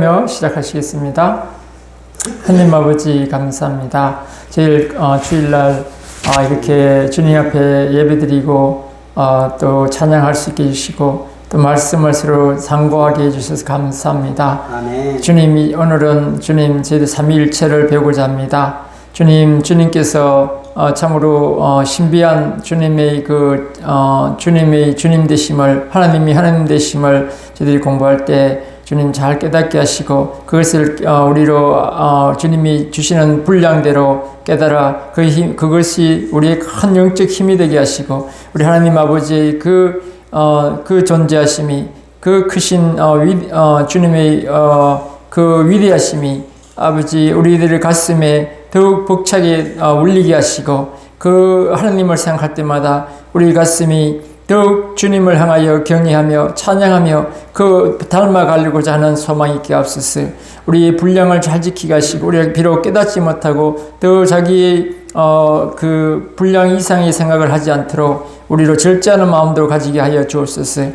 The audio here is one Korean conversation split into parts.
시작하시겠습니다. 하나님 아버지 감사합니다. 제일 주일날 이렇게 주님 앞에 예배드리고 또 찬양할 수 있게 해주시고 또 말씀을 서로 상고하게 해주셔서 감사합니다. 아멘. 주님이 오늘은 주님 저희들 삼위일체를 배우고자 합니다. 주님께서 참으로 신비한 주님의 주님의 주님 되심을 하나님이 하나님 되심을 저희들이 공부할 때 주님 잘 깨닫게 하시고 그것을 우리로 주님이 주시는 분량대로 깨달아 그것이 우리의 큰 영적 힘이 되게 하시고 우리 하나님 아버지의 그 존재하심이 그 크신 주님의 그 위대하심이 아버지 우리들의 가슴에 더욱 벅차게 울리게 하시고 그 하나님을 생각할 때마다 우리 가슴이 더욱 주님을 향하여 경외하며 찬양하며 그 닮아가려고자 하는 소망이 있게 앞서서 우리의 분량을 잘 지키게 하시고 우리가 비록 깨닫지 못하고 더 자기의 그 분량 이상의 생각을 하지 않도록 우리로 절제하는 마음도 가지게 하여 주옵소서.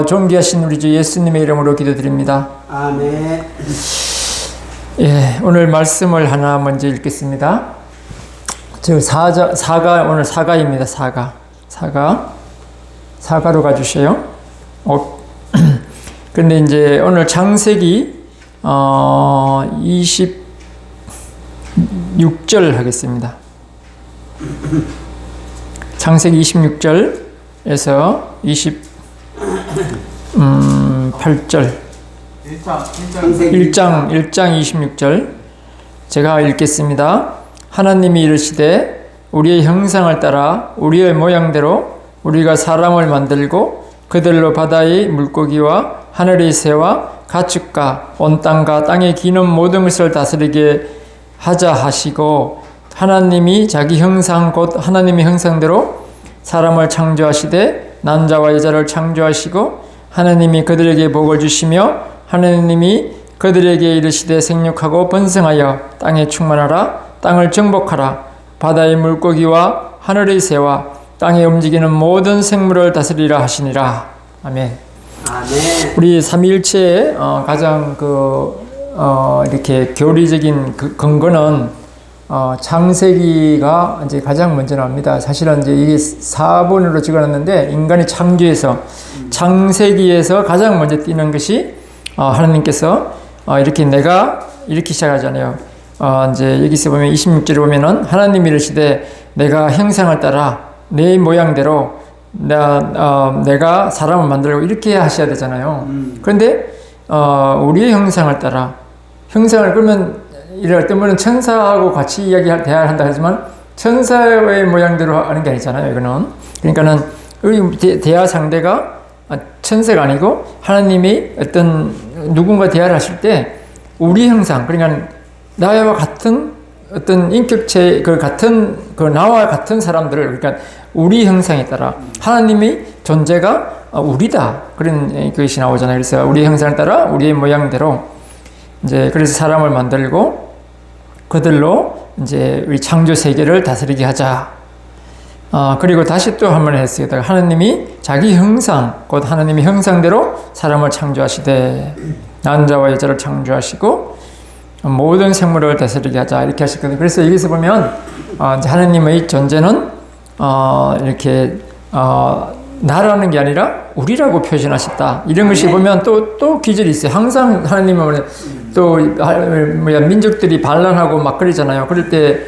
존귀하신 우리 주 예수님의 이름으로 기도드립니다. 아멘. 예, 오늘 말씀을 하나 먼저 읽겠습니다. 오늘 사가입니다. 사가로 가주세요. 근데 이제 오늘 창세기 26절 하겠습니다. 창세기 26절에서 28절 1장 26절 제가 읽겠습니다. 하나님이 이르시되 우리의 형상을 따라 우리의 모양대로 우리가 사람을 만들고 그들로 바다의 물고기와 하늘의 새와 가축과 온 땅과 땅에 기는 모든 것을 다스리게 하자 하시고 하나님이 자기 형상 곧 하나님의 형상대로 사람을 창조하시되 남자와 여자를 창조하시고 하나님이 그들에게 복을 주시며 하나님이 그들에게 이르시되 생육하고 번성하여 땅에 충만하라 땅을 정복하라 바다의 물고기와 하늘의 새와 땅에 움직이는 모든 생물을 다스리라 하시니라. 아멘. 아멘. 우리 삼위일체의 가장 이렇게 교리적인 근거는 창세기가 이제 가장 먼저 나옵니다. 사실은 이제 이게 4번으로 적어놨는데 인간의 창세기에서 가장 먼저 띄는 것이 하나님께서 이렇게 내가 이렇게 시작하잖아요. 이제 여기서 보면 26절에 보면은 하나님이 이르시되 내가 형상을 따라 내 모양대로 내가 사람을 만들고 이렇게 하셔야 되잖아요. 그런데 우리의 형상을 따라 형상을 그러면 이럴 때는 천사하고 같이 대화를 한다 하지만 천사의 모양대로 하는 게 아니잖아요. 이거는 그러니까는 대화 상대가 천사가 아니고 하나님이 어떤 누군가 대화를 하실 때 우리 형상 그러니까 나와 같은 어떤 인격체 나와 같은 사람들을 그러니까 우리 형상에 따라 하나님의 존재가 우리다 그런 것이 나오잖아요. 그래서 우리 형상을 따라 우리의 모양대로 이제 그래서 사람을 만들고 그들로 이제 우리 창조 세계를 다스리게 하자. 그리고 다시 또 한 번 했어요. 하나님이 자기 형상 곧 하나님의 형상대로 사람을 창조하시되 남자와 여자를 창조하시고 모든 생물을 다스리게 하자 이렇게 하셨거든요. 그래서 여기서 보면 이제 하나님의 존재는 이렇게 나라는 게 아니라 우리라고 표현하셨다. 이런 것이 보면 또 기절이 있어요. 항상 하나님은 또 민족들이 반란하고 막 그러잖아요. 그럴 때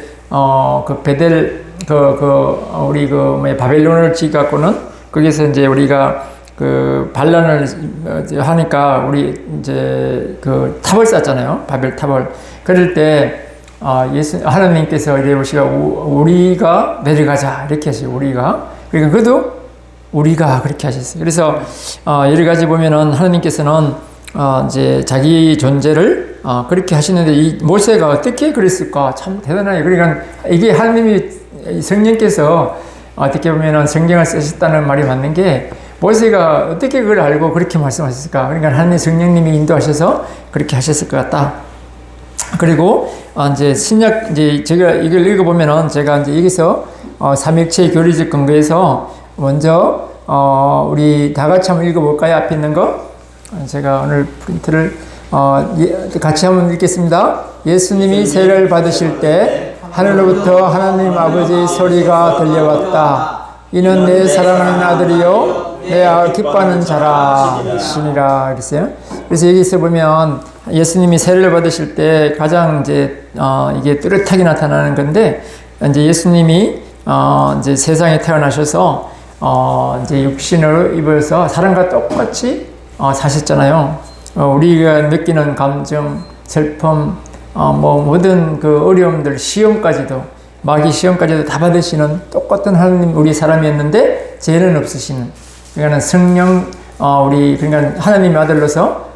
우리 바벨론을 지갖고는 거기서 이제 우리가 반란을 하니까 우리 이제 탑을 쌓잖아요. 바벨 탑을. 그럴 때 하나님께서 이래 보시가 우리가 내려가자 이렇게 하시고 우리가 그러니까 그도 우리가 그렇게 하셨어요. 그래서 여러 가지 보면은 하나님께서는 이제 자기 존재를 그렇게 하시는데 이 모세가 어떻게 그랬을까 참 대단해요. 그러니까 이게 하나님이 성령께서 어떻게 보면은 성경을 쓰셨다는 말이 맞는 게 모세가 어떻게 그걸 알고 그렇게 말씀하셨을까? 그러니까 하나님 성령님이 인도하셔서 그렇게 하셨을 것 같다. 그리고 이제 이제 제가 이걸 읽어보면은 제가 이제 여기서 삼위일체의 교리적 근거에서 먼저 우리 다 같이 한번 읽어볼까요? 앞에 있는 거 제가 오늘 프린트를 같이 한번 읽겠습니다. 예수님이 세례를 받으실 때 하늘로부터 하나님 아버지의 소리가 들려왔다. 이는 내 사랑하는 아들이요 내 기뻐하는 자라 시니라 그랬어요. 그래서 여기서 보면 예수님이 세례를 받으실 때 가장 이제 이게 뚜렷하게 나타나는 건데, 이제 예수님이 이제 세상에 태어나셔서 이제 육신을 입어서 사람과 똑같이 사셨잖아요. 우리가 느끼는 감정, 슬픔, 뭐 모든 그 어려움들, 시험까지도, 마귀 시험까지도 다 받으시는 똑같은 하나님, 우리 사람이었는데 죄는 없으시는, 그러니까 성령, 그러니까 하나님의 아들로서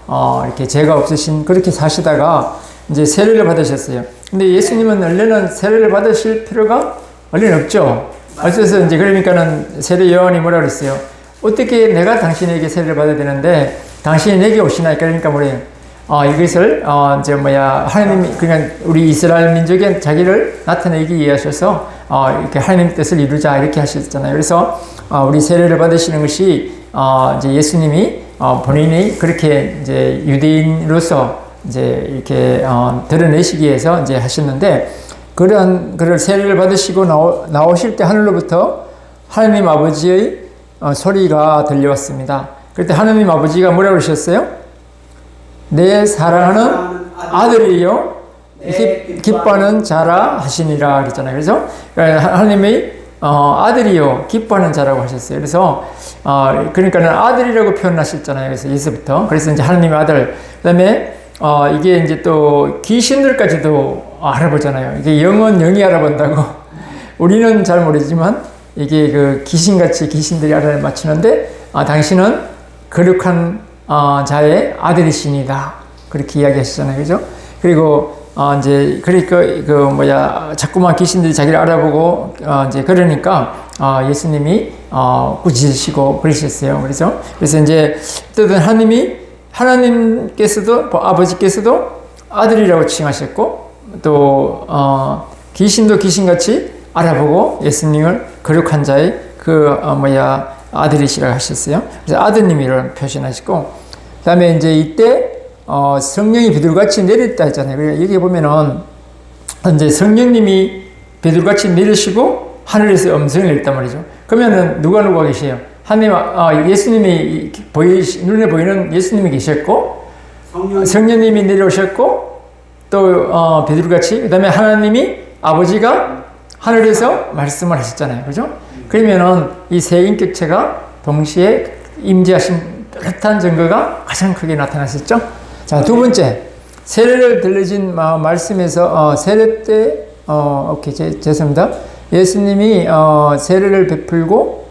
이렇게 죄가 없으신, 그렇게 사시다가 이제 세례를 받으셨어요. 근데 예수님은 원래는 세례를 받으실 필요가 원래는 없죠. 어째서 이제 그러니까는 세례 요한이 뭐라 그랬어요? 어떻게 내가 당신에게 세례를 받아야 되는데 당신이 내게 오시나이까? 그러니까 뭐래요? 이것을 이제 하나님이, 그러니까 우리 이스라엘 민족에 자기를 나타내기 위해 하셔서 이렇게 하나님의 뜻을 이루자 이렇게 하셨잖아요. 그래서 우리 세례를 받으시는 것이 이제 예수님이 본인이 그렇게 이제 유대인으로서 이제 이렇게 드러내시기 위해서 이제 하셨는데, 그런 세례를 받으시고 나오실 때 하늘로부터 하나님 아버지의 소리가 들려왔습니다. 그때 하나님 아버지가 뭐라고 그러셨어요? 내 사랑하는 아들이요 기뻐하는 자라 하시니라 그랬잖아요. 그래서 하나님의 아들이요 기뻐하는 자라고 하셨어요. 그래서 그러니까는 아들이라고 표현하셨잖아요. 그래서 예수부터. 그래서 이제 하나님의 아들. 그다음에 이게 이제 또 귀신들까지도 알아보잖아요. 이게 영은 영이 알아본다고. 우리는 잘 모르지만 이게 그 귀신같이 귀신들이 알아맞히는데, 당신은 거룩한 자의 아들이시니다. 그렇게 이야기하시잖아요. 그죠? 그리고 이제 그러니까 자꾸만 귀신들이 자기를 알아보고 이제 그러니까 예수님이 꾸짖으시고 그러셨어요. 그래서 이제 어쨌든 하나님께서도 아버지께서도 아들이라고 칭하셨고, 또 귀신도 귀신같이 알아보고 예수님을 거룩한 자의 아들이시라고 하셨어요. 그래서 아드님이라는 표현하시고, 그 다음에 이제 이때 성령이 비둘같이 내렸다 했잖아요. 여기 보면은 이제 성령님이 비둘같이 내리시고 하늘에서 음성을 냈단 말이죠. 그러면은 누가 계세요? 예수님이 눈에 보이는 예수님이 계셨고, 성령님이 내려오셨고, 또 비둘같이, 그 다음에 하나님이 아버지가 하늘에서 말씀을 하셨잖아요. 그죠? 그러면은 이 세 인격체가 동시에 임재하신 뚜렷한 증거가 가장 크게 나타났었죠. 자, 두 번째, 세례를 들려진 말씀에서 세례 때 죄송합니다. 예수님이 세례를 베풀고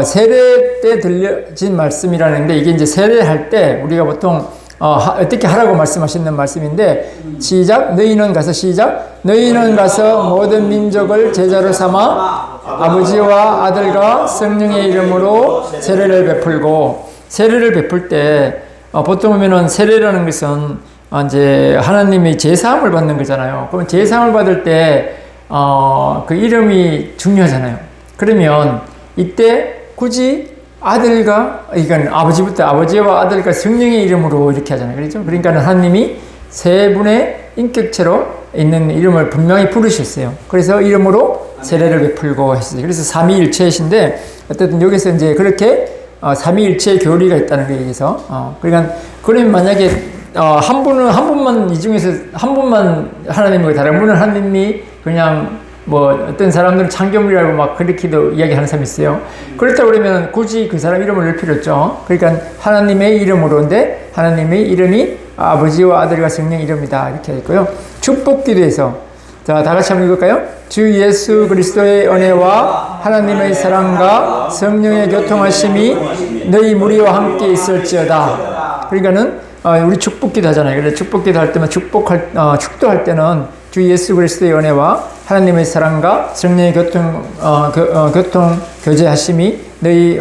세례 때 들려진 말씀이라는 게, 이게 이제 세례할 때 우리가 보통 어떻게 하라고 말씀하시는 말씀인데, 시작. 너희는 가서 모든 민족을 제자로 삼아 아버지와 아들과 성령의 이름으로 세례를 베풀고. 세례를 베풀 때 보통 보면은 세례라는 것은 이제 하나님의 제사함을 받는 거잖아요. 그럼 제사함을 받을 때 그 이름이 중요하잖아요. 그러면 이때 굳이 이건 아버지와 아들과 성령의 이름으로 이렇게 하잖아요. 그렇죠? 그러니까 하나님이 세 분의 인격체로 있는 이름을 분명히 부르셨어요. 그래서 이름으로 세례를 베풀고 했어요. 그래서 삼위일체이신데, 어쨌든 여기서 이제 그렇게 삼위일체의 교리가 있다는 거예요. 여기서. 그러니까 그러면 만약에 한 분만 이 중에서 한 분만 하나님이고 다른 분은 하나님이 그냥 어떤 사람들은 창조물이라고 막 그렇게도 이야기하는 사람이 있어요. 그렇다고 그러면 굳이 그 사람 이름을 넣을 필요 없죠. 그러니까 하나님의 이름으로인데, 하나님의 이름이 아버지와 아들과 성령 이름이다. 이렇게 했고요. 축복기도에서, 자, 다 같이 한번 읽을까요? 주 예수 그리스도의 은혜와 하나님의 사랑과 성령의 교통하심이 너희 무리와 함께 있을지어다. 그러니까는 우리 축복기도 하잖아요. 그래서 축복기도 할 때만 축도할 때는 주 예수 그리스도의 은혜와 하나님의 사랑과 성령의 교제하심이 너희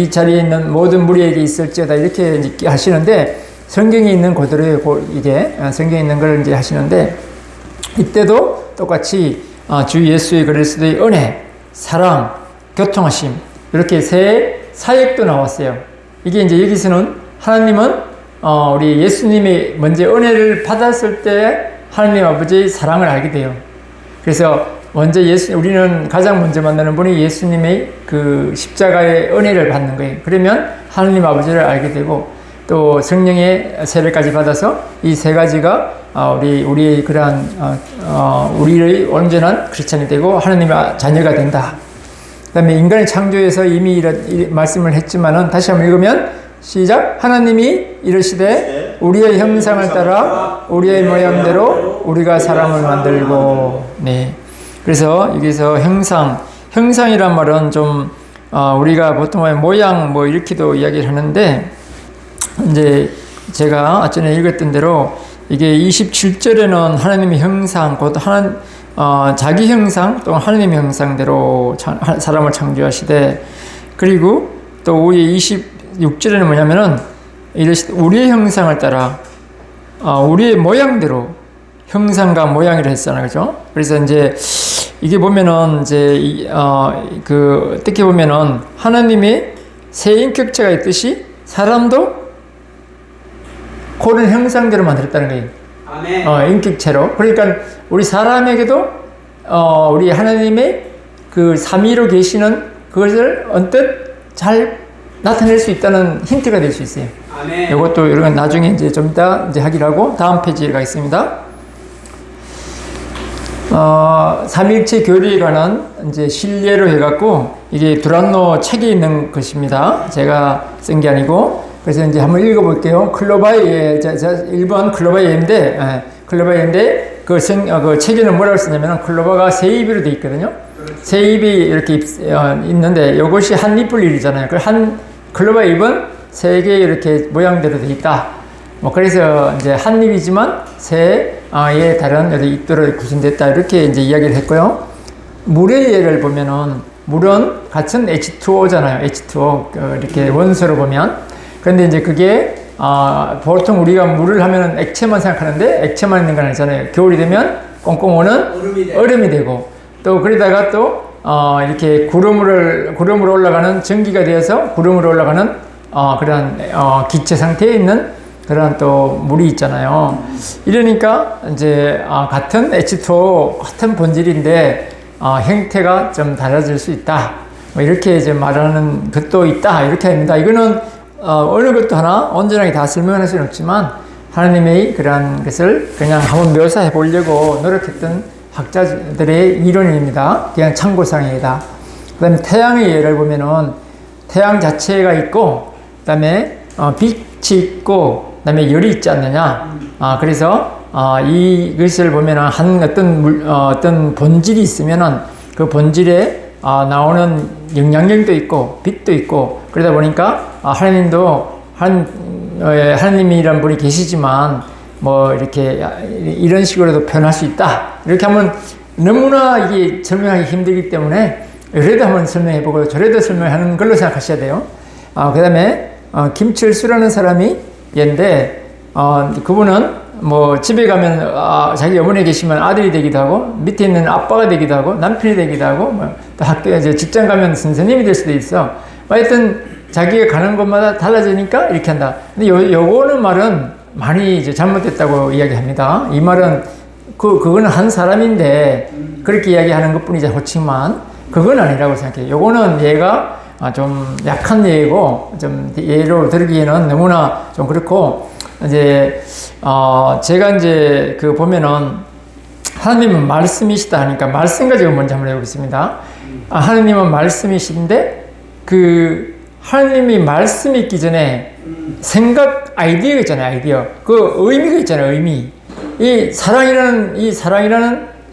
이 자리에 있는 모든 무리에게 있을지어다. 이렇게 하시는데, 성경에 있는 그대로예요. 이게 성경에 있는 걸 이제 하시는데, 이때도 똑같이 주 예수의 그리스도의 은혜, 사랑, 교통하심, 이렇게 세 사역도 나왔어요. 이게 이제 여기서는 하나님은 우리 예수님이 먼저 은혜를 받았을 때 하나님 아버지의 사랑을 알게 돼요. 그래서 먼저 우리는 가장 먼저 만나는 분이 예수님의 그 십자가의 은혜를 받는 거예요. 그러면 하나님 아버지를 알게 되고 또 성령의 세례까지 받아서 이 세 가지가 우리의 그러한 우리의 온전한 크리스찬이 되고 하나님의 자녀가 된다. 그다음에 인간의 창조에서 이미 이런 말씀을 했지만은 다시 한번 읽으면 시작. 하나님이 이르시되 우리의 형상을 따라 우리의 모양대로 우리가 사람을 만들고. 네. 그래서 여기서 형상이란 말은 좀 우리가 보통 모양 뭐 이렇게도 이야기를 하는데 이제 제가 아침에 읽었던 대로 이게 27절에는 하나님의 형상, 곧 자기 형상 또는 하나님의 형상대로 사람을 창조하시되, 그리고 또 우리 26절에는 뭐냐면은 이르시되 우리의 형상을 따라 우리의 모양대로, 형상과 모양이라 했잖아요, 그죠? 그래서 이제 이게 보면은 이제 어떻게 보면은 하나님의 세 인격체가 있듯이 사람도 그런 형상대로 만들었다는 거예요. 아멘. 인격체로. 그러니까 우리 사람에게도 우리 하나님의 그 삼위로 계시는 그것을 언뜻 잘 나타낼 수 있다는 힌트가 될 수 있어요. 아멘. 이것도 이런 나중에 이제 좀 이따 이제 하기로 하고 다음 페이지에 가겠습니다. 삼일체 교리에 관한 이제 신뢰로 해갖고 이게 두란노 책에 있는 것입니다. 제가 쓴 게 아니고. 그래서 이제 한번 읽어볼게요. 클로바이에, 1번 클로바이인데, 그 책에는 뭐라고 쓰냐면, 클로바가 세 입으로 되어 있거든요. 세 입이 이렇게 있는데, 이것이 한 잎불일이잖아요. 클로바 잎은 세 개의 이렇게 모양대로 되어 있다. 뭐, 그래서 이제 한 잎이지만 세의 다른 잎들로 구성됐다. 이렇게 이제 이야기를 했고요. 물의 예를 보면은, 물은 같은 H2O잖아요. H2O. 이렇게 원소로 보면. 그런데 이제 그게 보통 우리가 물을 하면 액체만 생각하는데 액체만 있는 건 아니잖아요. 겨울이 되면 꽁꽁 오는 얼음이 되고 또 그러다가 또 이렇게 구름으로 올라가는 전기가 되어서 구름으로 올라가는 그런 기체 상태에 있는 그런 또 물이 있잖아요. 이러니까 이제 같은 H2O 같은 본질인데 형태가 좀 달라질 수 있다. 뭐 이렇게 이제 말하는 것도 있다. 이렇게 합니다. 이거는 어느 것도 하나 온전하게 다 설명할 수는 없지만 하나님의 그러한 것을 그냥 한번 묘사해 보려고 노력했던 학자들의 이론입니다. 그냥 참고사항이다. 그 다음에 태양의 예를 보면은 태양 자체가 있고 그 다음에 빛이 있고 그 다음에 열이 있지 않느냐. 그래서 이것을 보면은 어떤 본질이 있으면은 그 본질에 나오는 영향력도 있고 빛도 있고 그러다 보니까 하나님도 하나님이란 분이 계시지만 뭐 이렇게 이런 식으로도 표현할 수 있다. 이렇게 하면 너무나 이게 설명하기 힘들기 때문에 이래도 한번 설명해보고 저래도 설명하는 걸로 생각하셔야 돼요. 그 다음에 김철수라는 사람이 얘인데 그분은 뭐 집에 가면 자기 어머니 계시면 아들이 되기도 하고 밑에 있는 아빠가 되기도 하고 남편이 되기도 하고 뭐 또 학교에 이제 직장 가면 선생님이 될 수도 있어. 하여튼 자기가 가는 곳마다 달라지니까 이렇게 한다. 근데 요거는 말은 많이 이제 잘못됐다고 이야기합니다. 이 말은 그거는 한 사람인데 그렇게 이야기하는 것뿐이지 호칭만 그건 아니라고 생각해요. 요거는 얘가 좀 약한 예고 좀 예로 들기에는 너무나 좀 그렇고 이제 제가 이제 보면은 하나님은 말씀이시다 하니까 말씀 가지고 먼저 한번 해보겠습니다. 하나님은 말씀이신데 하나님이 말씀이 있기 전에 생각 아이디어가 있잖아요. 아이디어 그 의미가 있잖아요. 의미 이 사랑이라는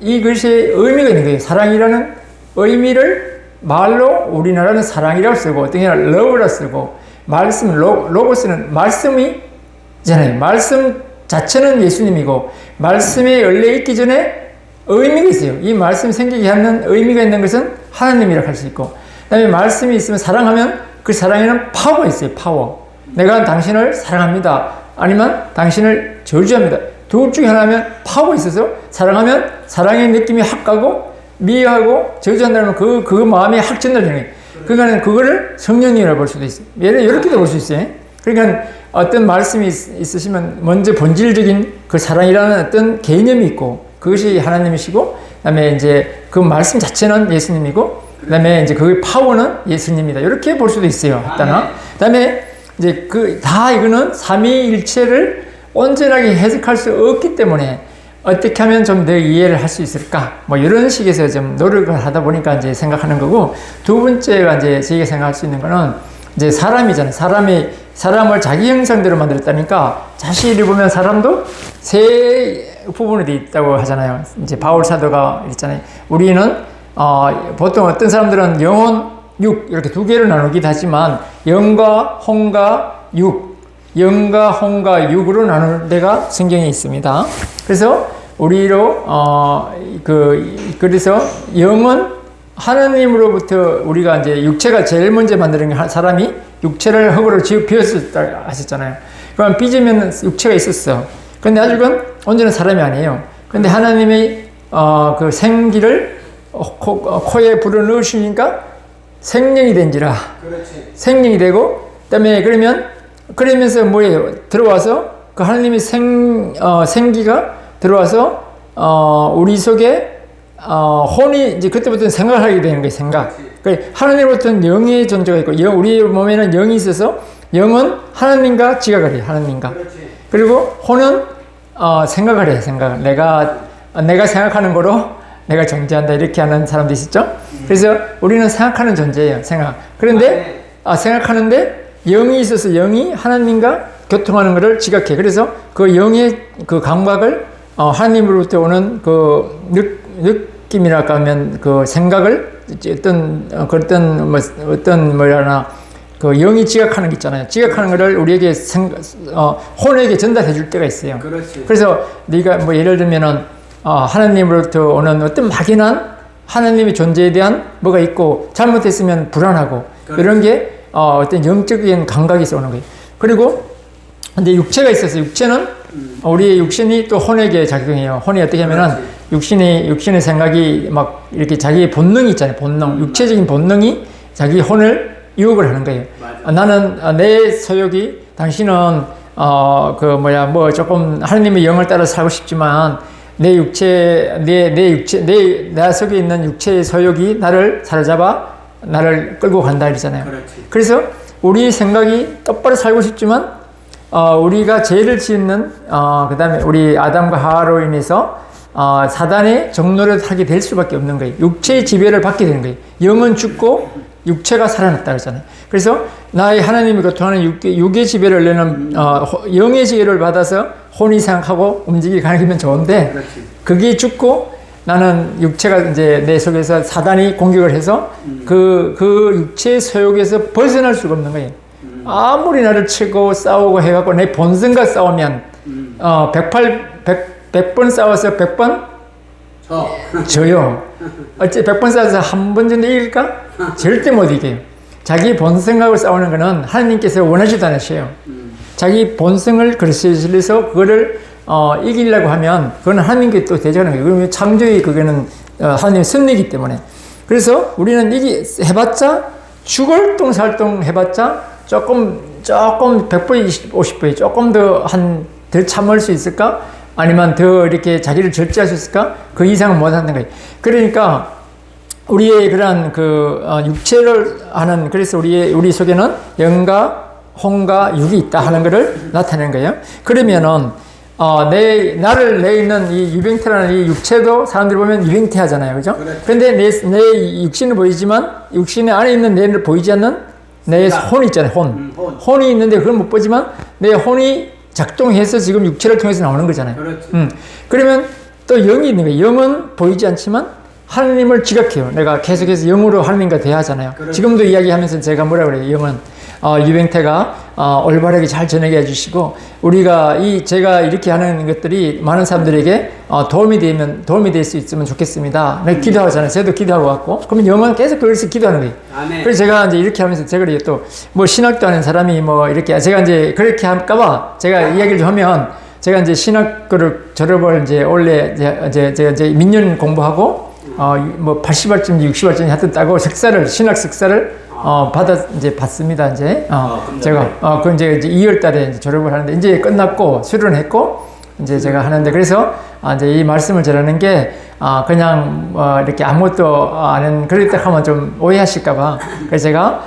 이것이 의미가 있는 거예요. 사랑이라는 의미를 말로 우리나라는 사랑이라고 쓰고 어떤 경우는 러브라고 쓰고 말씀 로고스는 말씀이잖아요. 말씀 자체는 예수님이고 말씀이 원래 있기 전에 의미가 있어요. 이 말씀 생기게 하는 의미가 있는 것은 하나님이라고 할 수 있고 그 다음에 말씀이 있으면 사랑하면 그 사랑에는 파워가 있어요. 파워. 내가 당신을 사랑합니다. 아니면 당신을 저주합니다. 둘 중에 하나면 파워가 있어서 사랑하면 사랑의 느낌이 확 가고 미워하고 저주한다면 그 마음이 확 전달되는 거예요. 그러니까 그거를 성령님이라고 볼 수도 있어요. 이렇게도 볼 수 있어요. 그러니까 어떤 말씀이 있으시면 먼저 본질적인 그 사랑이라는 어떤 개념이 있고 그것이 하나님이시고 그다음에 이제 그 말씀 자체는 예수님이고 그다음에 이제 그 파워는 예수님이다. 이렇게 볼 수도 있어요. 하다나 그다음에 이제 그 다 이거는 삼위일체를 온전하게 해석할 수 없기 때문에 어떻게 하면 좀 더 이해를 할 수 있을까? 뭐 이런 식에서 좀 노력을 하다 보니까 이제 생각하는 거고 두 번째가 이제 저희가 생각할 수 있는 거는 이제 사람이잖아요. 사람을 자기 형상대로 만들었다니까 자세히 보면 사람도 세 부분이 돼 있다고 하잖아요. 이제 바울 사도가 있잖아요. 우리는 보통 어떤 사람들은 영혼, 육 이렇게 두 개로 나누기도 하지만 영과 혼과 육, 영과 혼과 육으로 나눌 데가 성경에 있습니다. 그래서 우리로 그래서 영은 하나님으로부터 우리가 이제 육체가 제일 먼저 만드는 게 사람이 육체를 흙으로 비웠었다 하셨잖아요. 그럼 빚으면 육체가 있었어. 근데 아직은 온전한 사람이 아니에요. 근데 하나님이 그 생기를 코에 불어 넣으시니까 생명이 된지라. 그렇지. 생명이 되고 그다음에 그러면서 뭐예요? 들어와서 그 하나님의 생기가 들어와서 우리 속에 혼이 이제 그때부터는 생각을 하게 되는 거예요. 생각. 그러니까 하나님으로부터는 영의 존재가 있고 우리 몸에는 영이 있어서 영은 하나님과 지각을 해요. 하나님과. 그렇지. 그리고 혼은 생각을 해요. 생각을. 내가 생각하는 거로 내가 존재한다 이렇게 하는 사람도 있었죠. 그래서 우리는 생각하는 존재예요. 생각. 그런데 생각하는데 영이 있어서 영이 하나님과 교통하는 것을 지각해. 그래서 그 영의 그 감각을 하나님으로부터 오는 그 느낌이랄까 하면 그 생각을 어떤 뭐라나 그 영이 지각하는 게 있잖아요. 지각하는 것을 우리에게 혼에게 전달해 줄 때가 있어요. 그렇지. 그래서 네가 뭐 예를 들면은 하나님으로부터 오는 어떤 막연한 하나님의 존재에 대한 뭐가 있고 잘못했으면 불안하고 그렇지. 이런 게 어떤 영적인 감각에서 오는 거예요. 그리고 근데 육체가 있어서 육체는 우리의 육신이 또 혼에게 작용해요. 혼이 어떻게 하면은 육신의 생각이 막 이렇게 자기의 본능이 있잖아요. 본능, 육체적인 본능이 자기 혼을 유혹을 하는 거예요. 나는 내 소욕이 당신은 조금 하나님의 영을 따라 살고 싶지만 내 속에 있는 육체의 소욕이 나를 사로잡아 나를 끌고 간다 이러잖아요. 그렇지. 그래서 우리 생각이 똑바로 살고 싶지만 우리가 죄를 짓는 그다음에 우리 아담과 하와로 인해서 사단의 종노릇 하게 될 수밖에 없는 거예요. 육체의 지배를 받게 되는 거예요. 영은 죽고 육체가 살아났다 그러잖아요. 그래서 나의 하나님이 교통하는 육의 지배를 내는 영의 지배를 받아서 혼이 생각하고 움직이 가는 좋은데 그렇지. 그게 죽고 나는 육체가 이제 내 속에서 사단이 공격을 해서 그 육체의 소욕에서 벗어날 수가 없는 거예요. 아무리 나를 치고 싸우고 해갖고 내 본성과 싸우면 100번 싸워서 100번 져요. 어째 100번 싸워서 한 번 정도 이길까? 절대 못 이겨요. 자기 본성하고 싸우는 거는 하나님께서 원하지도 않으셔요. 자기 본성을 그리스도에서 그거를 이기려고 하면 그건 하나님께 또 대적하는 거예요. 그러면 창조의 그거는 하나님의 섭리이기 때문에. 그래서 우리는 해봤자 죽을동 살동 해봤자 조금 100번, 50번 조금 더 참을 수 있을까? 아니면 더 이렇게 자기를 절제할 수 있을까? 그 이상은 못 하는 거예요. 그러니까 우리의 그러한 육체를 하는 그래서 우리 속에는 영과 혼과 육이 있다 하는 것을 나타내는 거예요. 그러면은 나를 내 있는 이 유병태라는 이 육체도 사람들이 보면 유병태 하잖아요. 그죠? 그런데 내 육신은 보이지만 육신 안에 있는 내를 보이지 않는 내 혼이 있잖아요. 혼이 있는데 그걸 못 보지만 내 혼이 작동해서 지금 육체를 통해서 나오는 거잖아요. 그러면 또 영이 있는 거예요. 영은 보이지 않지만 하나님을 지각해요. 내가 계속해서 영으로 하나님과 대화하잖아요. 지금도 이야기하면서 제가 뭐라 그래요? 영은 유병태가 올바르게 잘 전하게 해주시고 우리가 제가 이렇게 하는 것들이 많은 사람들에게 도움이 될 수 있으면 좋겠습니다. 내가 기도하잖아요. 저도 기도하고 왔고 그러면 영은 계속 그래서 기도하는 거예요. 그래서 제가 이제 이렇게 하면서 제가 또 뭐 신학도 하는 사람이 뭐 이렇게 제가 이제 그렇게 할까봐 제가 이야기를 좀 하면 제가 이제 신학교를 졸업을 이제 원래 제가 이제 민년 공부하고 뭐 80알쯤 60알쯤 하여튼 따고 신학 석사를 받습니다. 이제 제가 그 이제 2월 달에 이제 졸업을 하는데 이제 끝났고 수련했고 이제 제가 하는데 그래서 이제 이 말씀을 전하는 게 그냥 이렇게 아무것도 아는 그랬다 하면 좀 오해하실까봐 그래서 제가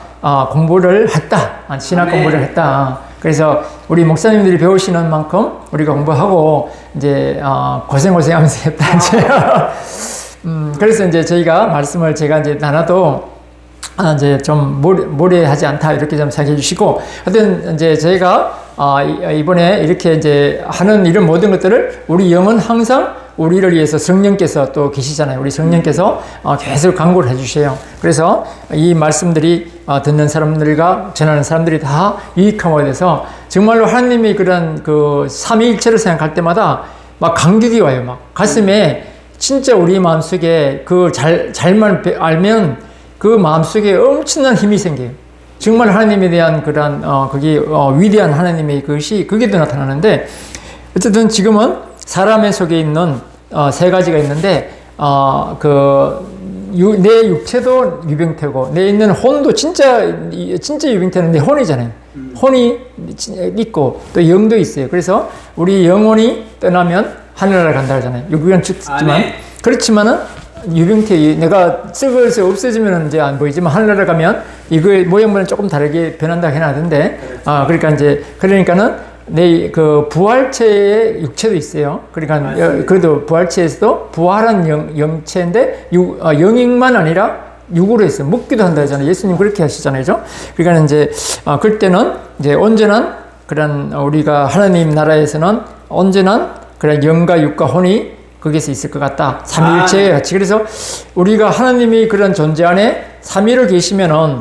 공부를 했다. 신학 공부를 했다. 그래서 우리 목사님들이 배우시는 만큼 우리가 공부하고 이제 고생하면서 했다. 그래서 이제 저희가 말씀을 제가 이제 나눠도 이제 좀 무례하지 않다 이렇게 좀 생각해 주시고 하여튼 이제 저희가 이번에 이렇게 이제 하는 이런 모든 것들을 우리 영은 항상 우리를 위해서 성령께서 또 계시잖아요. 우리 성령께서 계속 강구를 해 주세요. 그래서 이 말씀들이 듣는 사람들과 전하는 사람들이 다 유익함에 대해서 정말로 하나님이 그런 그 삼위일체를 생각할 때마다 막 감격이 와요. 막 가슴에 진짜 우리 마음속에 그 잘만 알면 그 마음속에 엄청난 힘이 생겨요. 정말 하나님에 대한 그런 그게 위대한 하나님의 그것이 그게도 나타나는데 어쨌든 지금은 사람의 속에 있는 세 가지가 있는데 내 육체도 유병태고 내 있는 혼도 진짜 유병태는 내 혼이잖아요. 혼이 있고 또 영도 있어요. 그래서 우리 영혼이 떠나면 하늘나라 간다 하잖아요. 육은 죽지만 그렇지만은 유병태 내가 썩어서 없어지면 이제 안 보이지만 하늘나라 가면 이거의 모양은 조금 다르게 변한다 해놨는데 그러니까는 내 그 부활체의 육체도 있어요. 그러니까 그래도 부활체에서도 부활한 영체인데 영익만 아니라 육으로 했어요. 먹기도 한다 하잖아요. 예수님 그렇게 하시잖아요. 그러니까 이제 그때는 이제 온전한 그런 우리가 하나님 나라에서는 온전한 그런 영과 육과 혼이 거기서 있을 것 같다. 삼위일체 같이. 그래서 우리가 하나님이 그런 존재 안에 삼위로 계시면은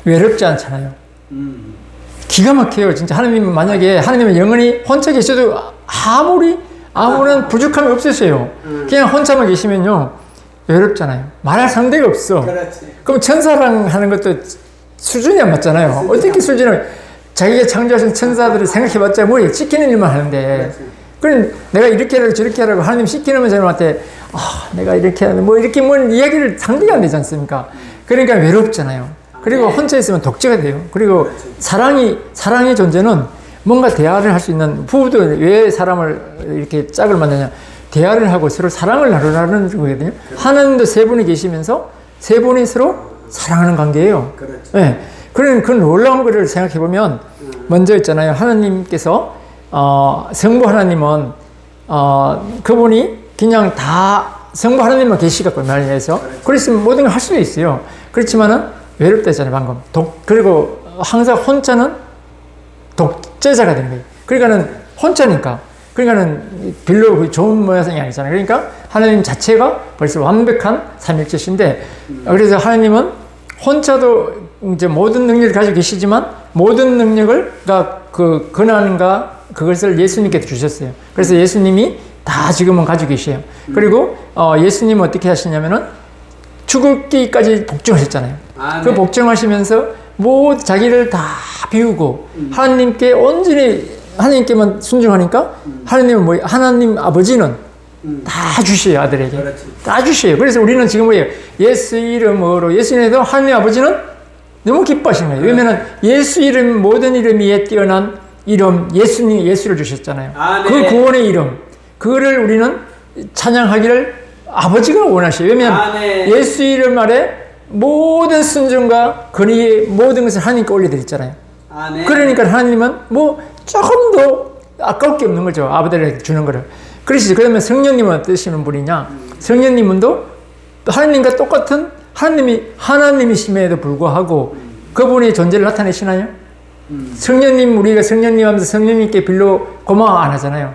외롭지 않잖아요. 기가 막혀요. 진짜 하나님은 만약에 하나님은 영원히 혼자 계셔도 아무런 부족함이 없으세요. 그냥 혼자만 계시면요 외롭잖아요. 말할 상대가 없어. 그렇지. 그럼 천사랑 하는 것도 수준이 안 맞잖아요. 어떻게 수준을 자기가 창조하신 천사들을 생각해봤자 뭐예요? 시키는 일만 하는데. 그럼 내가 이렇게 하라고 저렇게 하라고 하나님 시키는 저한테 내가 이렇게 하는 뭐 이렇게 뭔 이야기를 상대가 안 되지 않습니까? 그러니까 외롭잖아요. 그리고 혼자 있으면 독재가 돼요. 그리고 사랑의 존재는 뭔가 대화를 할 수 있는 부부도 왜 사람을 이렇게 짝을 만드냐? 대화를 하고 서로 사랑을 나누라는 거거든요. 하나님도 세 분이 계시면서 세 분이 서로 사랑하는 관계예요. 네. 그런 그 놀라운 거를 생각해 보면 먼저 있잖아요. 하나님께서 성부 하나님은 그분이 그냥 다 성부 하나님만 계시갖고 말해서 그랬으면 모든 걸 할 수도 있어요. 그렇지만은 외롭다 했잖아요, 방금. 그리고 항상 혼자는 독재자가 되는 거예요. 그러니까는 혼자니까. 그러니까는 별로 좋은 모양이 아니잖아요. 그러니까 하나님 자체가 벌써 완벽한 삼일체신데, 그래서 하나님은 혼자도 이제 모든 능력을 가지고 계시지만 모든 능력을 그 권한과 그것을 예수님께 주셨어요. 그래서 예수님이 다 지금은 가지고 계셔요. 그리고 예수님은 어떻게 하시냐면은 죽을기까지 복종하셨잖아요. 그 복종하시면서 자기를 다 비우고 하나님께 온전히 하나님께만 순종하니까 하나님은 하나님 아버지는 다 주셔요. 아들에게. 다 주셔요. 그래서 우리는 지금 뭐예요? 예수 이름으로 예수님에도 하나님 아버지는 너무 기뻐하시는 거예요. 왜냐면 예수 이름 모든 이름 위에 뛰어난 이름 예수를 주셨잖아요. 그 구원의 이름. 그거를 우리는 찬양하기를 아버지가 원하셔요. 왜냐하면 예수 이름 아래 모든 순종과 권위의 모든 것을 하나님께 올려드렸잖아요. 그러니까 하나님은 조금 더 아까울 게 없는 거죠. 아버지에게 주는 거를. 그러시죠. 그러면 성령님은 어떠시는 분이냐? 성령님은도 하나님과 똑같은 하나님이심에도 불구하고 그분의 존재를 나타내시나요? 우리가 성령님 하면서 성령님께 별로 고마워 안 하잖아요.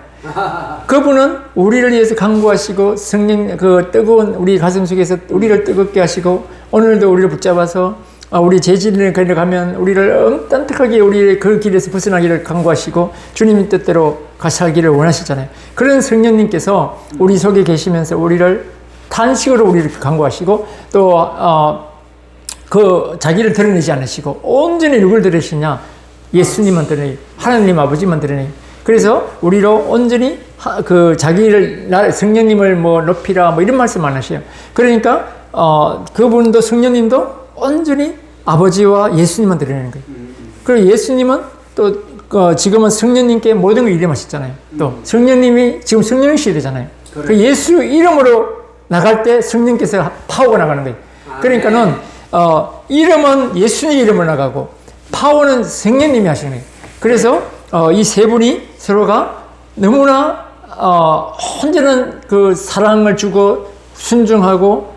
그분은 우리를 위해서 간구하시고 성령 그 뜨거운 우리 가슴 속에서 우리를 뜨겁게 하시고 오늘도 우리를 붙잡아서 우리 죄진을 가면 우리를 딴뜩하게 우리 그 길에서 벗어나기를 간구하시고 주님의 뜻대로 가시기를 원하시잖아요. 그런 성령님께서 우리 속에 계시면서 우리를 탄식으로 우리를 간구하시고 또 그 자기를 드러내지 않으시고 온전히 누굴 드러내시냐? 예수님만 드러내요. 하나님 아버지만 드러내요. 그래서 우리로 온전히 그 자기를 성령님을 뭐 높이라 뭐 이런 말씀 안 하셔요. 그러니까 그분도 성령님도 온전히 아버지와 예수님만 드리는 거예요. 그리고 예수님은 또 지금은 성령님께 모든 걸 일임하셨잖아요. 또 성령님이 지금 성령 시대잖아요. 그 예수 이름으로 나갈 때 성령께서 파워가 나가는 거예요. 그러니까는 이름은 예수님 이름으로 나가고 파워는 성령님이 하시는 거예요. 그래서 이 세 분이 서로가 너무나 온전한 그 사랑을 주고 순종하고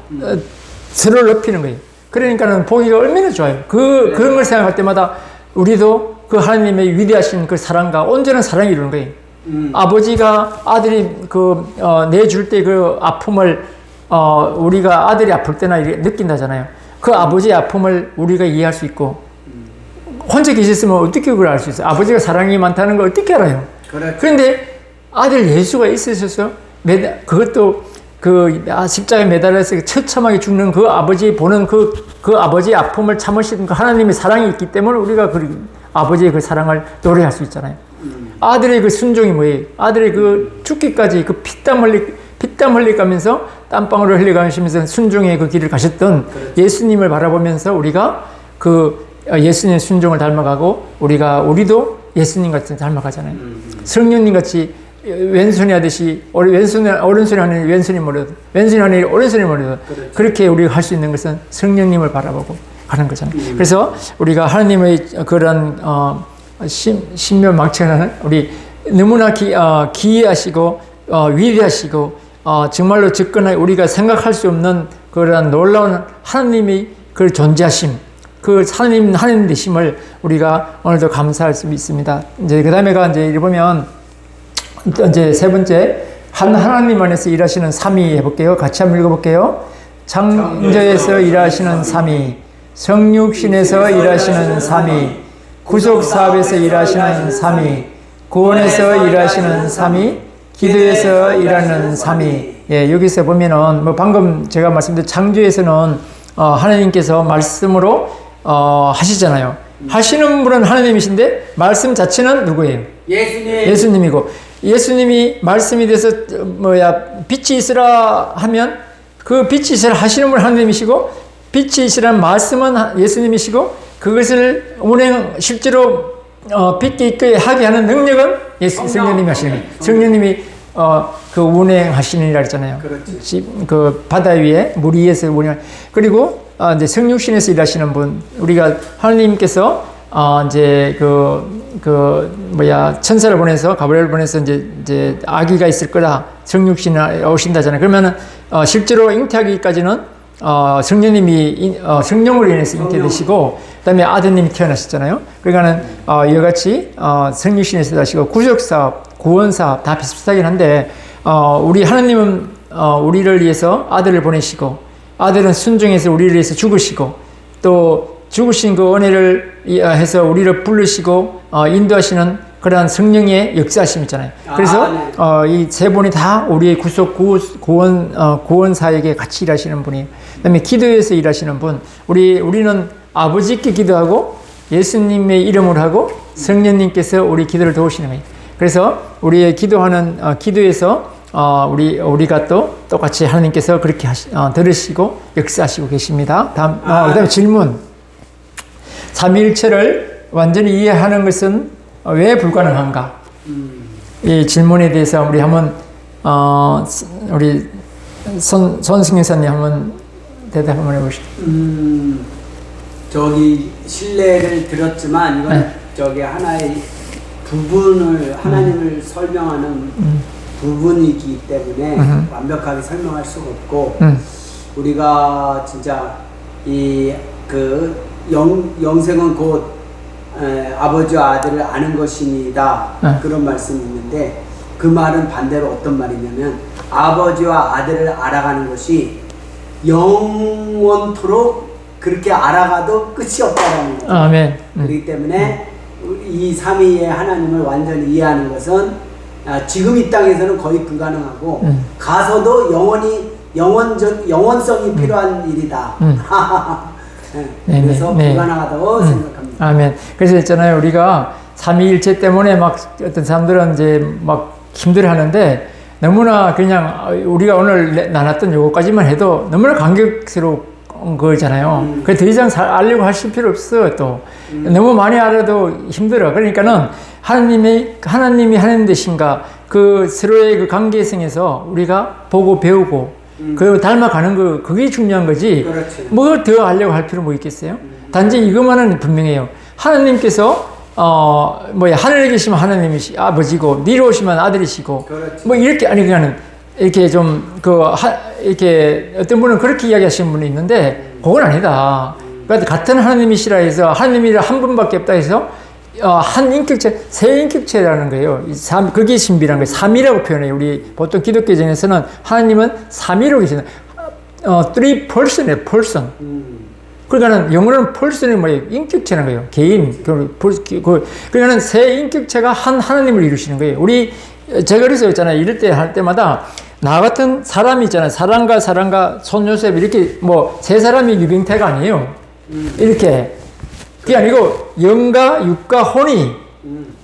서로를 높이는 거예요. 그러니까는 보기가 얼마나 좋아요. 그런 걸 생각할 때마다 우리도 그 하나님의 위대하신 그 사랑과 온전한 사랑이 이루는 거예요. 아버지가 아들이 내줄 때 그 아픔을 우리가 아들이 아플 때나 이렇게 느낀다잖아요. 그 아버지의 아픔을 우리가 이해할 수 있고 혼자 계셨으면 어떻게 그걸 알 수 있어요? 아버지가 사랑이 많다는 걸 어떻게 알아요? 그런데 아들 예수가 있으셔서 그것도 십자가에 매달려서 처참하게 죽는 그 아버지 보는 그 아버지의 아픔을 참으시는 그 하나님의 사랑이 있기 때문에 우리가 아버지의 그 사랑을 노래할 수 있잖아요. 아들의 그 순종이 뭐예요? 아들의 그 죽기까지 그 피땀 흘려가면서 땀방울을 흘려가시면서 순종의 그 길을 가셨던 예수님을 바라보면서 우리가 그 예수님의 순종을 닮아가고 우리도 예수님 같이 닮아가잖아요. 성령님 같이 왼손이 하듯이 오른손이 하는 왼손이 모르도 왼손이 하는 오른손이 모르도 그렇게 우리가 할 수 있는 것은 성령님을 바라보고 가는 거잖아요. 그래서 우리가 하나님의 그런 신묘망청하는 우리 너무나 기이하시고 위대하시고 정말로 접근하여 우리가 생각할 수 없는 그런 놀라운 하나님의 그 존재하심, 그 하나님 되심을 우리가 오늘도 감사할 수 있습니다. 이제 그 다음에가 이제 보면 이제 세 번째 하나님 안에서 일하시는 삼위 해볼게요. 같이 한번 읽어볼게요. 창조에서 일하시는 삼위, 성육신에서 일하시는 삼위, 구속사업에서 일하시는 삼위, 구원에서 일하시는 삼위, 기도에서 일하는 삼위. 예, 여기서 보면은 뭐 방금 제가 말씀드린 창조에서는 하나님께서 말씀으로 하시잖아요. 하시는 분은 하나님이신데 말씀 자체는 누구예요? 예수님이고 예수님이 말씀이 돼서 빛이 있으라 하면 그 빛이 있으라 하시는 분은 하나님이시고 빛이 있으라는 말씀은 예수님이시고 그것을 실제로 빛이 있게 하게 하는 능력은 성령님이 하시는 거예요. 성령님이 그 운행하시는 일이라 했잖아요. 그 바다 위에 물 위에서 운행. 그리고 이제 성육신에서 일하시는 분, 우리가 하나님께서 이제 천사를 보내서 가브리엘을 보내서 이제 아기가 있을 거다. 성육신에 오신다잖아요. 그러면은 실제로 잉태하기까지는 성령님이 성령으로 인해서 잉태되시고 그다음에 아드님이 태어나셨잖아요. 그러니까는 이같이 성육신에서 하시고 구속사업, 구원사업 다 비슷하긴 한데 우리 하나님은 우리를 위해서 아들을 보내시고 아들은 순종해서 우리를 위해서 죽으시고 또 죽으신 그 은혜를 해서 우리를 부르시고 인도하시는 그러한 성령의 역사하심 있잖아요. 그래서 이 세 분이 다 우리의 구속 구원사에게 같이 일하시는 분이에요. 그다음에 기도에서 일하시는 분, 우리는 아버지께 기도하고 예수님의 이름으로 하고 성령님께서 우리 기도를 도우시는 거예요. 그래서 우리의 기도하는 기도에서 우리가 또 똑같이 하나님께서 그렇게 들으시고 역사하시고 계십니다. 그다음에 질문. 삼위일체를 완전히 이해하는 것은 왜 불가능한가? 이 질문에 대해서 우리 한번 우리 손승 여사님 한번 대답 한번 해보시죠. 저기 신뢰를 들었지만 이건 저기 하나의 부분을 하나님을 설명하는 부분이기 때문에 완벽하게 설명할 수가 없고 우리가 진짜 영생은 곧 아버지와 아들을 아는 것이니다 그런 말씀이 있는데 그 말은 반대로 어떤 말이냐면 아버지와 아들을 알아가는 것이 영원토록 그렇게 알아가도 끝이 없다라는 거죠. 아멘. 그렇기 때문에 이 삼위의 하나님을 완전히 이해하는 것은 지금 이 땅에서는 거의 불가능하고 가서도 영원성이 필요한 일이다. 그래서 불가능하다고 생각합니다. 아멘. 그래서 있잖아요, 우리가 삼위일체 때문에 막 어떤 사람들은 이제 막 힘들어하는데 너무나 그냥 우리가 오늘 나눴던 요거까지만 해도 너무나 감격스러운 거잖아요. 그래서 더 이상 알려고 하실 필요 없어. 또 너무 많이 알아도 힘들어. 그러니까는 하나님이 하나님 되신가 그 서로의 그 관계성에서 우리가 보고 배우고 그 닮아가는 거 그게 중요한 거지. 그렇지. 뭐 더 알려고 할 필요 뭐 있겠어요? 단지 이것만은 분명해요. 하나님께서 하늘에 계시면 하나님이시 아버지고 니로 오시면 아들이시고 그렇지. 뭐 이렇게 아니 그냥 이렇게 좀 이렇게 어떤 분은 그렇게 이야기하시는 분이 있는데 그건 아니다. 그러니까 같은 하나님이시라 해서 하나님이라 한 분밖에 없다 해서 한 인격체, 세 인격체라는 거예요. 그게 신비라는 거예요. 삼위라고 표현해요. 우리 보통 기독교전에서는 하나님은 삼위로 계시는 three person이에요. person. 그러니까는 영어로는 person이 뭐예요? 인격체라는 거예요. 개인. 그러니까는 세 인격체가 한 하나님을 이루시는 거예요. 제가 그래서 있잖아요. 이럴 때 할 때마다 나 같은 사람이 있잖아요. 사랑과 손 요셉 이렇게 세 사람이 유병태가 아니에요. 이렇게. 그게 아니고 영과 육과 혼이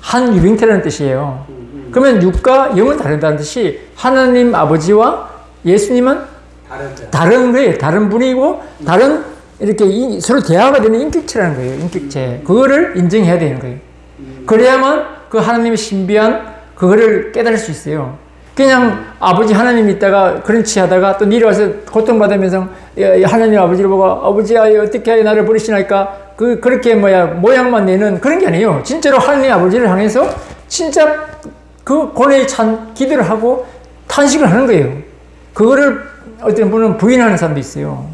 한 유병태라는 뜻이에요. 그러면 육과 영은 다르다는 뜻이 하나님 아버지와 예수님은 다른 거예요. 다른 분이고 다른 이렇게 서로 대화가 되는 인격체라는 거예요. 인격체. 그거를 인정해야 되는 거예요. 그래야만 그 하나님의 신비한 그거를 깨달을 수 있어요. 그냥 아버지 하나님이 있다가 그런치 하다가 또 내려와서 고통받으면서 하나님 아버지를 보고 아버지야 어떻게 나를 버리시나이까 그렇게 모양만 내는 그런 게 아니에요. 진짜로 하나님 아버지를 향해서 진짜 그 고뇌에 찬 기도를 하고 탄식을 하는 거예요. 그거를 어떤 분은 부인하는 사람도 있어요.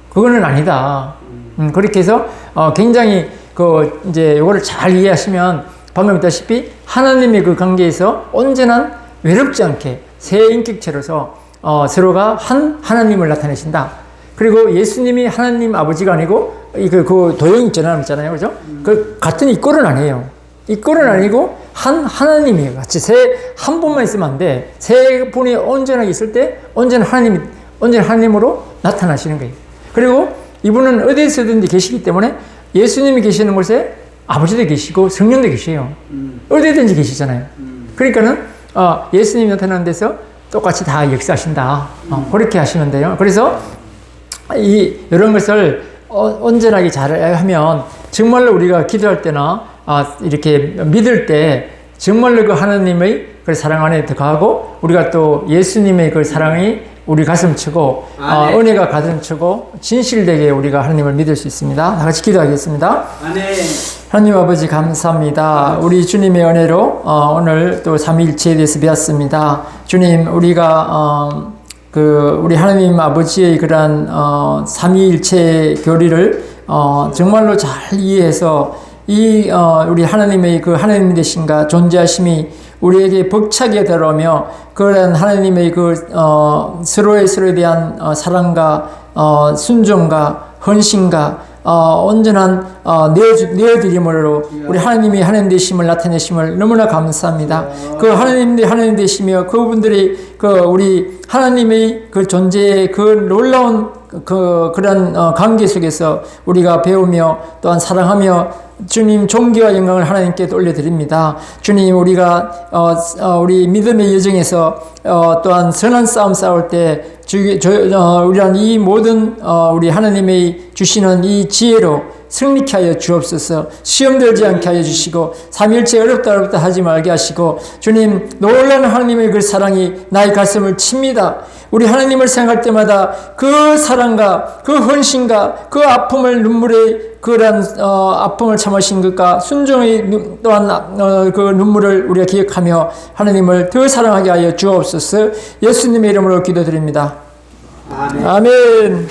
그거는 아니다. 그렇게 해서 굉장히 이제 요거를 잘 이해하시면 방금 했다시피 하나님의 그 관계에서 언제나 외롭지 않게 세 인격체로서 서로가 한 하나님을 나타내신다. 그리고 예수님이 하나님 아버지가 아니고 그 도형 있잖아요, 그죠? 그 같은 이꼴은 아니에요. 이꼴은 아니고 한 하나님이에요. 같이 한 분만 있으면 안 돼. 세 분이 온전하게 있을 때 언제나 하나님으로 나타나시는 거예요. 그리고 이분은 어디에서든지 계시기 때문에 예수님이 계시는 곳에 아버지도 계시고 성령도 계셔요. 어디든지 계시잖아요. 그러니까는 예수님이 나타나는 데서 똑같이 다 역사하신다. 그렇게 하시면 돼요. 그래서 이런 것을 온전하게 잘 하면 정말로 우리가 기도할 때나 이렇게 믿을 때 정말로 그 하나님의 그 사랑 안에 들어가고 우리가 또 예수님의 그 사랑이 우리 가슴 치고 은혜가 가슴 치고 진실되게 우리가 하나님을 믿을 수 있습니다. 다 같이 기도하겠습니다. 아멘. 하나님 아버지 감사합니다. 우리 주님의 은혜로 오늘 또 삼위일체에 대해서 배웠습니다. 주님 우리가 우리 하나님 아버지의 그러한 삼위일체의 교리를 정말로 잘 이해해서 우리 하나님의 그 하나님 되신가 존재하심이 우리에게 벅차게 들어오며 그런 하나님의 서로에 대한 사랑과 순종과 헌신과 온전한 내어드림으로 우리 하나님이 하나님 되심을 나타내심을 너무나 감사합니다. 그 하나님들이 하나님 되시며 그분들이 우리 하나님의 그 존재의 그 놀라운 그런 관계 속에서 우리가 배우며 또한 사랑하며 주님 존귀와 영광을 하나님께 올려드립니다. 주님 우리가 우리 믿음의 여정에서 또한 선한 싸움 싸울 때 우리란 이 모든 우리 하나님의 주시는 이 지혜로 승리케 하여 주옵소서. 시험 들지 않게 하여 주시고 삼일체 어렵다 하지 말게 하시고 주님 놀라운 하나님의 그 사랑이 나의 가슴을 칩니다. 우리 하나님을 생각할 때마다 그 사랑과 그 헌신과 그 아픔을 눈물의 그런 아픔을 참으신 것과 순종의 또한 그 눈물을 우리가 기억하며 하나님을 더 사랑하게 하여 주옵소서. 예수님의 이름으로 기도드립니다. 아멘. 아멘.